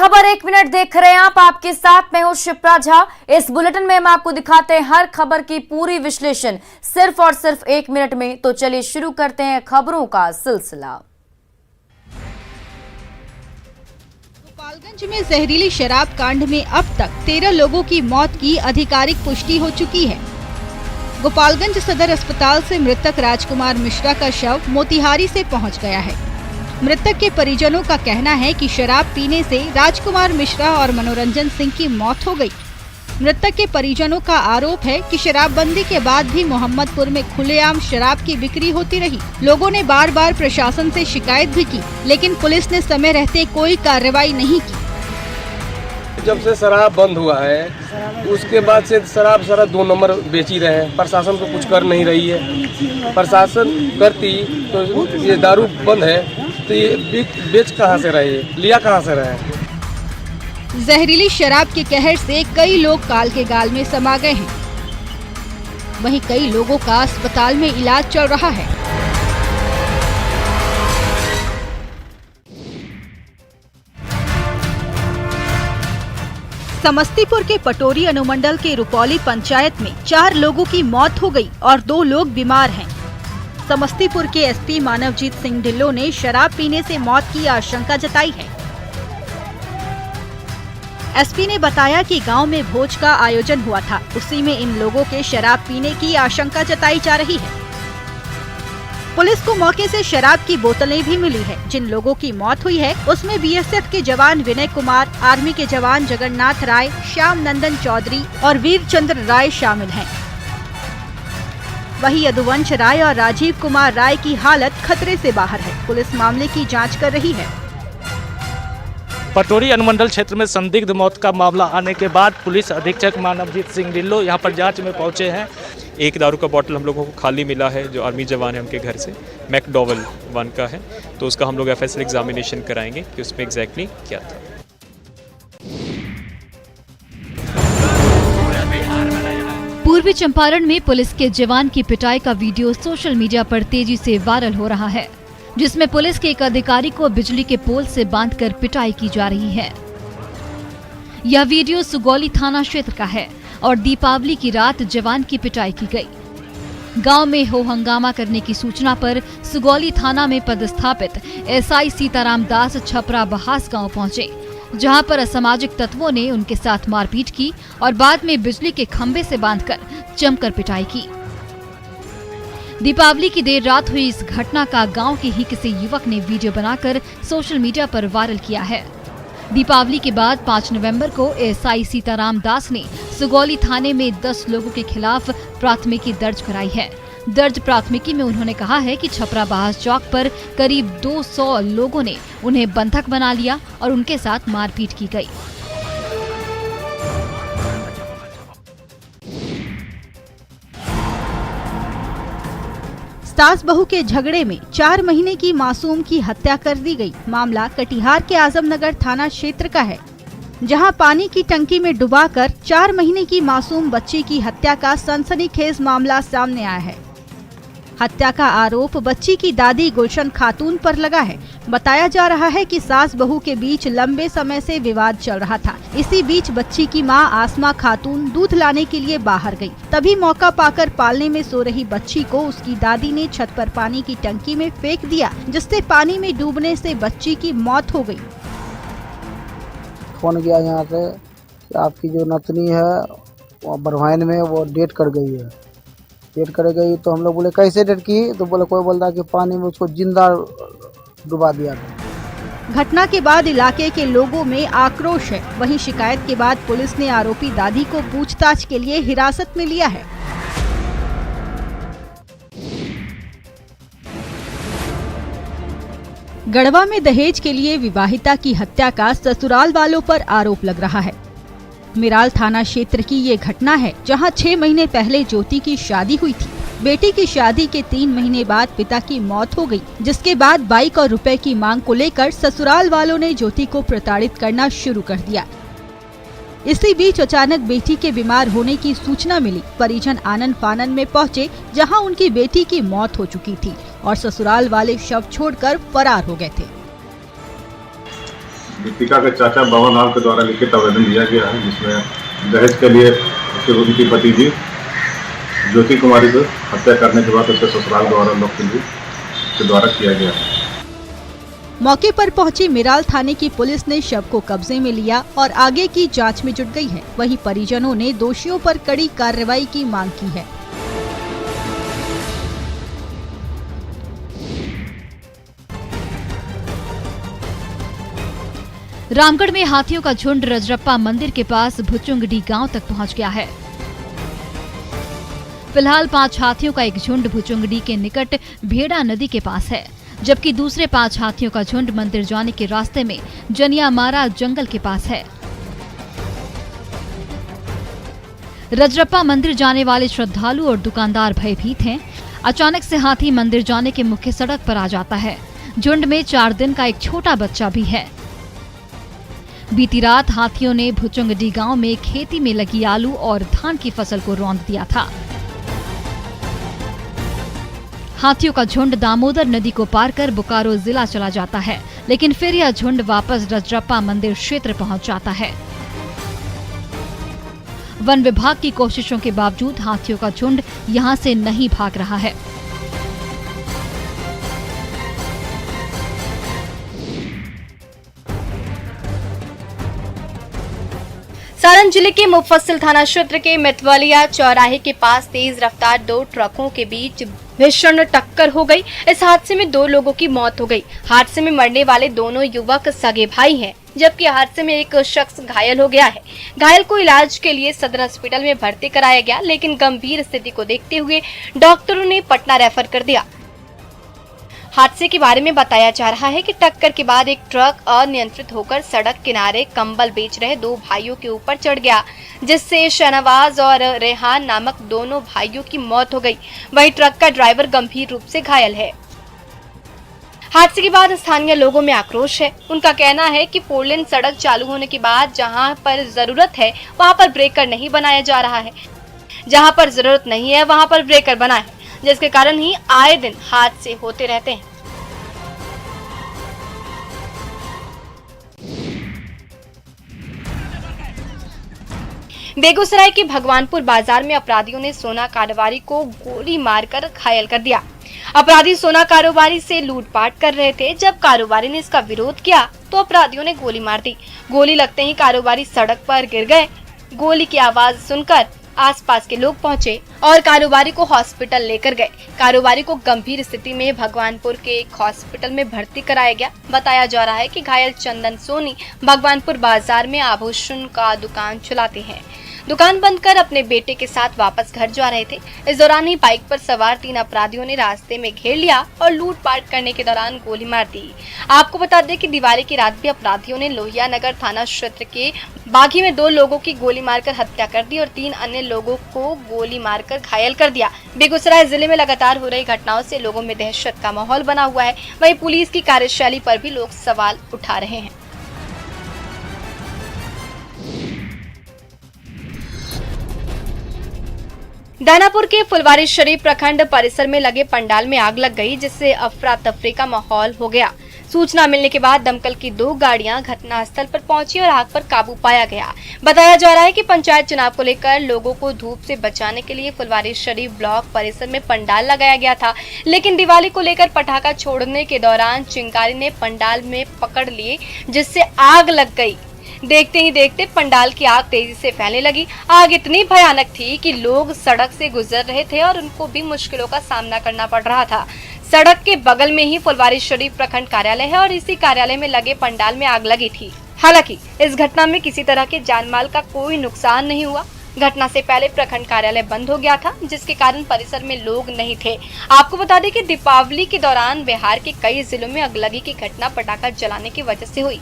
खबर 1 मिनट देख रहे हैं आप। आपके साथ मैं हूं शिप्रा झा। इस बुलेटिन में हम आपको दिखाते हैं हर खबर की पूरी विश्लेषण सिर्फ और सिर्फ 1 मिनट में। तो चलिए शुरू करते हैं खबरों का सिलसिला। गोपालगंज में जहरीली शराब कांड में अब तक 13 लोगों की मौत की आधिकारिक पुष्टि हो चुकी है। गोपालगंज सदर अस्पताल से मृतक राजकुमार मिश्रा का शव मोतिहारी से पहुंच गया है। मृतक के परिजनों का कहना है कि शराब पीने से राजकुमार मिश्रा और मनोरंजन सिंह की मौत हो गई। मृतक के परिजनों का आरोप है कि शराबबंदी के बाद भी मोहम्मदपुर में खुलेआम शराब की बिक्री होती रही। लोगों ने बार बार प्रशासन से शिकायत भी की, लेकिन पुलिस ने समय रहते कोई कार्रवाई नहीं की। जब से शराब बंद हुआ है उसके बाद से शराब 2 नंबर बेची रहे हैं। प्रशासन तो कुछ कर नहीं रही है। प्रशासन करती तो ये दारू बंद है तो ये बेच कहाँ से रहे, लिया कहाँ से रहे। जहरीली शराब के कहर से कई लोग काल के गाल में समा गए हैं। वहीं कई लोगों का अस्पताल में इलाज चल रहा है। समस्तीपुर के पटोरी अनुमंडल के रुपौली पंचायत में 4 लोगों की मौत हो गई और 2 लोग बीमार हैं। समस्तीपुर के एसपी मानवजीत सिंह ढिल्लों ने शराब पीने से मौत की आशंका जताई है। एसपी ने बताया कि गांव में भोज का आयोजन हुआ था, उसी में इन लोगों के शराब पीने की आशंका जताई जा रही है। पुलिस को मौके से शराब की बोतलें भी मिली है। जिन लोगों की मौत हुई है उसमें बीएसएफ के जवान विनय कुमार, आर्मी के जवान जगन्नाथ राय, श्याम नंदन चौधरी और वीर चंद्र राय शामिल हैं। वहीं यदुवंश राय और राजीव कुमार राय की हालत खतरे से बाहर है। पुलिस मामले की जांच कर रही है। पटोरी अनुमंडल क्षेत्र में संदिग्ध मौत का मामला आने के बाद पुलिस अधीक्षक मानवजीत सिंह ढिल्लों यहां पर जांच में पहुंचे हैं। एक दारू का बोतल हम लोगों को खाली मिला है जो आर्मी जवान है उनके घर से, मैकडॉवल 1 का है, तो उसका हम लोग एफएसएल एग्जामिनेशन कराएंगे कि उसमें एग्जैक्टली क्या था। पूर्वी चंपारण में पुलिस के जवान की पिटाई का वीडियो सोशल मीडिया पर तेजी से वायरल हो रहा है, जिसमें पुलिस के एक अधिकारी को बिजली के पोल से बांधकर पिटाई की जा रही है। यह वीडियो सुगौली थाना क्षेत्र का है और दीपावली की रात जवान की पिटाई की गई। गांव में हो हंगामा करने की सूचना पर सुगौली थाना में पदस्थापित एसआई सीताराम दास छपरा बहास गांव पहुंचे, जहां पर असामाजिक तत्वों ने उनके साथ मारपीट की और बाद में बिजली के खंभे से बांधकर जमकर पिटाई की। दीपावली की देर रात हुई इस घटना का गांव के ही किसी युवक ने वीडियो बनाकर सोशल मीडिया पर वायरल किया है। दीपावली के बाद 5 नवंबर को एसआई सीताराम दास ने सुगौली थाने में 10 लोगों के खिलाफ प्राथमिकी दर्ज कराई है। दर्ज प्राथमिकी में उन्होंने कहा है कि छपरा बहास चौक पर करीब 200 लोगों ने उन्हें बंधक बना लिया और उनके साथ मारपीट की गई। सास बहू के झगड़े में 4 महीने की मासूम की हत्या कर दी गई। मामला कटिहार के आजमनगर थाना क्षेत्र का है, जहां पानी की टंकी में डुबाकर 4 महीने की मासूम बच्ची की हत्या का सनसनीखेज मामला सामने आया है। हत्या का आरोप बच्ची की दादी गुलशन खातून पर लगा है। बताया जा रहा है कि सास बहू के बीच लंबे समय से विवाद चल रहा था। इसी बीच बच्ची की मां आसमा खातून दूध लाने के लिए बाहर गई। तभी मौका पाकर पालने में सो रही बच्ची को उसकी दादी ने छत पर पानी की टंकी में फेंक दिया, जिससे पानी में डूबने से बच्ची की मौत हो गई। फोन गया यहाँ से कि आपकी जो नतनी है वो बरवाइन में वो डेट कर गई है। डेट कर गई तो हम लोग बोले कैसे डेट की, तो बोले कोई बोलता कि पानी में उसको जिंदा डुबा दिया था। घटना के बाद इलाके के लोगों में आक्रोश है। वहीं शिकायत के बाद पुलिस ने आरोपी दादी को पूछताछ के लिए हिरासत में लिया है। गढ़वा में दहेज के लिए विवाहिता की हत्या का ससुराल वालों पर आरोप लग रहा है। मिराल थाना क्षेत्र की ये घटना है, जहां 6 महीने पहले ज्योति की शादी हुई थी। बेटी की शादी के 3 महीने बाद पिता की मौत हो गई, जिसके बाद बाइक और रुपए की मांग को लेकर ससुराल वालों ने ज्योति को प्रताड़ित करना शुरू कर दिया। इसी बीच अचानक बेटी के बीमार होने की सूचना मिली। परिजन आनन फानन में पहुंचे, जहां उनकी बेटी की मौत हो चुकी थी और ससुराल वाले शव छोड़कर फरार हो गए थे। दीपिका के चाचा बाबा राम के द्वारा लिखित आवेदन दिया गया है, जिसमें दहेज के लिए उनकी पति जी ज्योति कुमारी को हत्या करने के बाद उसे ससुराल द्वारा लोग के द्वारा किया गया है। मौके पर पहुंची मिराल थाने की पुलिस ने शव को कब्जे में लिया और आगे की जांच में जुट गई है। वहीं परिजनों ने दोषियों पर कड़ी कार्रवाई की मांग की है। रामगढ़ में हाथियों का झुंड रजरप्पा मंदिर के पास भुचुंगडी गांव तक पहुंच गया है। फिलहाल 5 हाथियों का एक झुंड भुचुंगडी के निकट भेड़ा नदी के पास है, जबकि दूसरे 5 हाथियों का झुंड मंदिर जाने के रास्ते में जनियामारा जंगल के पास है। रजरप्पा मंदिर जाने वाले श्रद्धालु और दुकानदार भयभीत हैं। अचानक से हाथी मंदिर जाने के मुख्य सड़क पर आ जाता है। झुंड में 4 दिन का एक छोटा बच्चा भी है। बीती रात हाथियों ने भुचुंगडी गांव में खेती में लगी आलू और धान की फसल को रौंद दिया था। हाथियों का झुंड दामोदर नदी को पार कर बोकारो जिला चला जाता है, लेकिन फिर यह झुंड वापस रजरप्पा मंदिर क्षेत्र पहुंच जाता है। वन विभाग की कोशिशों के बावजूद हाथियों का झुंड यहां से नहीं भाग रहा है। सारण जिले के मुफस्सिल थाना क्षेत्र के मितवलिया चौराहे के पास तेज रफ्तार 2 ट्रकों के बीच भीषण टक्कर हो गई। इस हादसे में 2 लोगों की मौत हो गई। हादसे में मरने वाले दोनों युवक सगे भाई हैं, जबकि हादसे में एक शख्स घायल हो गया है। घायल को इलाज के लिए सदर अस्पताल में भर्ती कराया गया, लेकिन गंभीर स्थिति को देखते हुए डॉक्टरों ने पटना रेफर कर दिया। हादसे के बारे में बताया जा रहा है कि टक्कर के बाद एक ट्रक अनियंत्रित होकर सड़क किनारे कंबल बेच रहे 2 भाइयों के ऊपर चढ़ गया, जिससे शहनवाज और रेहान नामक दोनों भाइयों की मौत हो गई। वहीं ट्रक का ड्राइवर गंभीर रूप से घायल है। हादसे के बाद स्थानीय लोगों में आक्रोश है। उनका कहना है कि 4 लेन सड़क चालू होने के बाद जहां पर जरूरत है वहां पर ब्रेकर नहीं बनाया जा रहा है, जहां पर जरूरत नहीं है वहां पर ब्रेकर बना है, जिसके कारण ही आए दिन हादसे होते रहते हैं। बेगूसराय के भगवानपुर बाजार में अपराधियों ने सोना कारोबारी को गोली मारकर घायल कर दिया। अपराधी सोना कारोबारी से लूटपाट कर रहे थे। जब कारोबारी ने इसका विरोध किया तो अपराधियों ने गोली मार दी। गोली लगते ही कारोबारी सड़क पर गिर गए। गोली की आवाज सुनकर आसपास के लोग पहुंचे और कारोबारी को हॉस्पिटल लेकर गए। कारोबारी को गंभीर स्थिति में भगवानपुर के एक हॉस्पिटल में भर्ती कराया गया। बताया जा रहा है कि घायल चंदन सोनी भगवानपुर बाजार में आभूषण का दुकान चलाते हैं। दुकान बंद कर अपने बेटे के साथ वापस घर जा रहे थे। इस दौरान ही बाइक पर सवार 3 अपराधियों ने रास्ते में घेर लिया और लूटपाट करने के दौरान गोली मार दी। आपको बता दें कि दिवाली की रात भी अपराधियों ने लोहिया नगर थाना क्षेत्र के बागी में 2 लोगों की गोली मारकर हत्या कर दी और 3 अन्य लोगों को गोली मारकर घायल कर दिया। बेगूसराय जिले में लगातार हो रही घटनाओं से लोगों में दहशत का माहौल बना हुआ है। वहीं पुलिस की कार्यशैली पर भी लोग सवाल उठा रहे हैं। दानापुर के फुलवारी शरीफ प्रखंड परिसर में लगे पंडाल में आग लग गई, जिससे अफरा तफरी का माहौल हो गया। सूचना मिलने के बाद दमकल की 2 गाड़ियां घटनास्थल पर पहुंची और आग पर काबू पाया गया। बताया जा रहा है कि पंचायत चुनाव को लेकर लोगों को धूप से बचाने के लिए फुलवारी शरीफ ब्लॉक परिसर में पंडाल लगाया गया था, लेकिन दिवाली को लेकर पटाखा छोड़ने के दौरान चिंगारी ने पंडाल में पकड़ लिए, जिससे आग लग गई। देखते ही देखते पंडाल की आग तेजी से फैलने लगी। आग इतनी भयानक थी कि लोग सड़क से गुजर रहे थे और उनको भी मुश्किलों का सामना करना पड़ रहा था। सड़क के बगल में ही फुलवारी शरीफ प्रखंड कार्यालय है और इसी कार्यालय में लगे पंडाल में आग लगी थी। हालांकि इस घटना में किसी तरह के जानमाल का कोई नुकसान नहीं हुआ। घटना से पहले प्रखंड कार्यालय बंद हो गया था, जिसके कारण परिसर में लोग नहीं थे। आपको बता दें कि दीपावली के दौरान बिहार के कई जिलों में अगलगी की घटना पटाखा जलाने की वजह से हुई।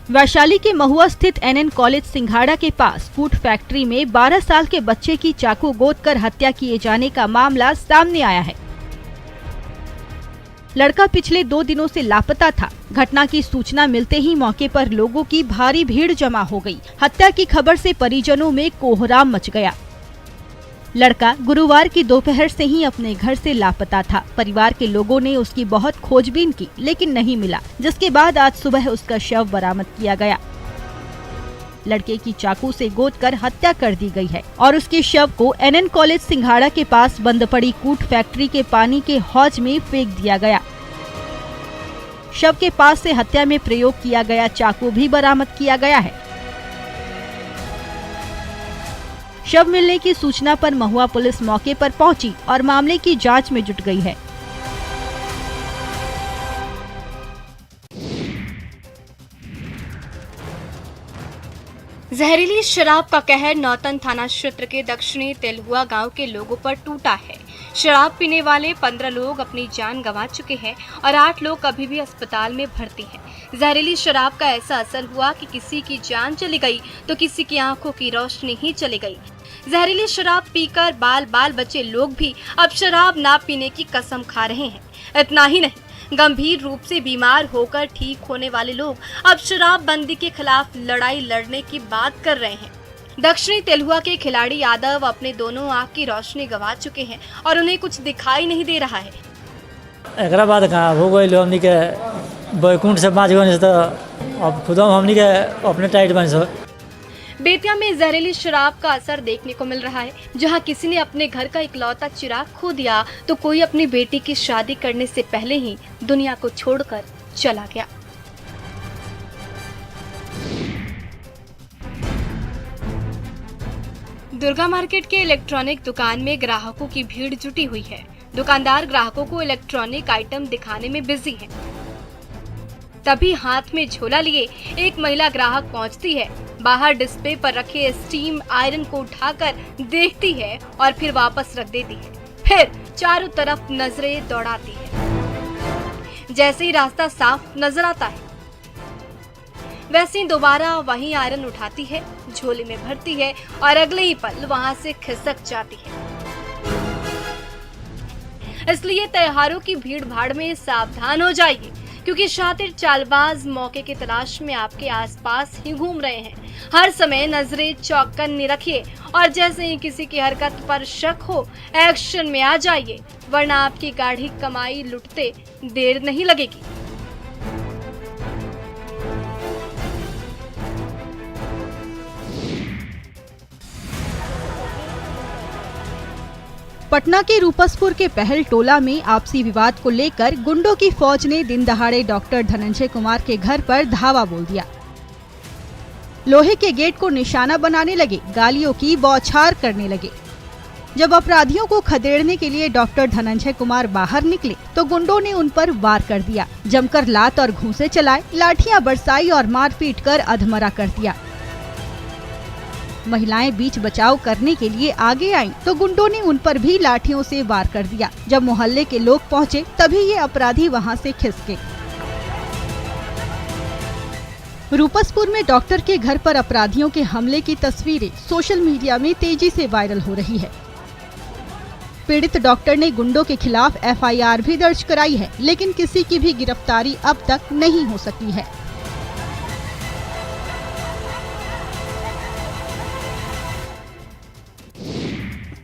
वैशाली के महुआ स्थित NN कॉलेज सिंघाड़ा के पास फूड फैक्ट्री में 12 साल के बच्चे की चाकू गोद कर हत्या किए जाने का मामला सामने आया है। लड़का पिछले 2 दिनों से लापता था। घटना की सूचना मिलते ही मौके पर लोगों की भारी भीड़ जमा हो गई। हत्या की खबर से परिजनों में कोहराम मच गया। लड़का गुरुवार की दोपहर से ही अपने घर से लापता था। परिवार के लोगों ने उसकी बहुत खोजबीन की लेकिन नहीं मिला, जिसके बाद आज सुबह उसका शव बरामद किया गया। लड़के की चाकू से गोदकर हत्या कर दी गई है और उसके शव को NN कॉलेज सिंघाड़ा के पास बंद पड़ी कूट फैक्ट्री के पानी के हौज में फेंक दिया गया। शव के पास से हत्या में प्रयोग किया गया चाकू भी बरामद किया गया है। शव मिलने की सूचना पर महुआ पुलिस मौके पर पहुंची और मामले की जांच में जुट गई है। जहरीली शराब का कहर नौतन थाना क्षेत्र के दक्षिणी तेलहुआ गांव के लोगों पर टूटा है। शराब पीने वाले 15 लोग अपनी जान गंवा चुके हैं और 8 लोग अभी भी अस्पताल में भर्ती हैं। जहरीली शराब का ऐसा असर हुआ कि किसी की जान चली गई तो किसी की आंखों की रोशनी ही चली गई। जहरीली शराब पीकर बाल बच्चे लोग भी अब शराब ना पीने की कसम खा रहे हैं। इतना ही नहीं, गंभीर रूप से बीमार होकर ठीक होने वाले लोग अब शराबबंदी के खिलाफ लड़ाई लड़ने की बात कर रहे हैं। दक्षिणी तेलहुआ के खिलाड़ी यादव अपने दोनों आंख की रोशनी गंवा चुके हैं और उन्हें कुछ दिखाई नहीं दे रहा है। एकरा बाद कहाँ हो गई हमनी के बैकुंठ से बाँच गए तो अब खुद हमनी के अपने टाइट बन सो। बेतिया में जहरीली शराब का असर देखने को मिल रहा है। जहां किसी ने अपने घर का इकलौता चिराग खो दिया तो कोई अपनी बेटी की शादी करने से पहले ही दुनिया को छोड़कर चला गया। दुर्गा मार्केट के इलेक्ट्रॉनिक दुकान में ग्राहकों की भीड़ जुटी हुई है। दुकानदार ग्राहकों को इलेक्ट्रॉनिक आइटम दिखाने में बिजी है। तभी हाथ में झोला लिए एक महिला ग्राहक पहुंचती है। बाहर डिस्प्ले पर रखे स्टीम आयरन को उठाकर देखती है और फिर वापस रख देती है। फिर चारों तरफ नजरें दौड़ाती है। जैसे ही रास्ता साफ नजर आता है वैसे ही दोबारा वही आयरन उठाती है, झोले में भरती है और अगले ही पल वहां से खिसक जाती है। इसलिए त्योहारों की भीड़ भाड़ में सावधान हो जाइए, क्योंकि शातिर चालबाज मौके की तलाश में आपके आसपास ही घूम रहे हैं। हर समय नजरें चौकन्नी रखिए और जैसे ही किसी की हरकत पर शक हो, एक्शन में आ जाइए, वरना आपकी गाढ़ी कमाई लुटते देर नहीं लगेगी। पटना के रूपसपुर के पहल टोला में आपसी विवाद को लेकर गुंडों की फौज ने दिन दहाड़े डॉक्टर धनंजय कुमार के घर पर धावा बोल दिया। लोहे के गेट को निशाना बनाने लगे, गालियों की बौछार करने लगे। जब अपराधियों को खदेड़ने के लिए डॉक्टर धनंजय कुमार बाहर निकले तो गुंडों ने उन पर वार कर दिया। जमकर लात और घूंसे चलाए, लाठियां बरसाई और मारपीट कर अधमरा कर दिया। महिलाएं बीच बचाव करने के लिए आगे आईं तो गुंडों ने उन पर भी लाठियों से वार कर दिया। जब मोहल्ले के लोग पहुंचे तभी ये अपराधी वहां से खिसके। रूपसपुर में डॉक्टर के घर पर अपराधियों के हमले की तस्वीरें सोशल मीडिया में तेजी से वायरल हो रही है। पीड़ित डॉक्टर ने गुंडों के खिलाफ FIR भी दर्ज कराई है, लेकिन किसी की भी गिरफ्तारी अब तक नहीं हो सकी है।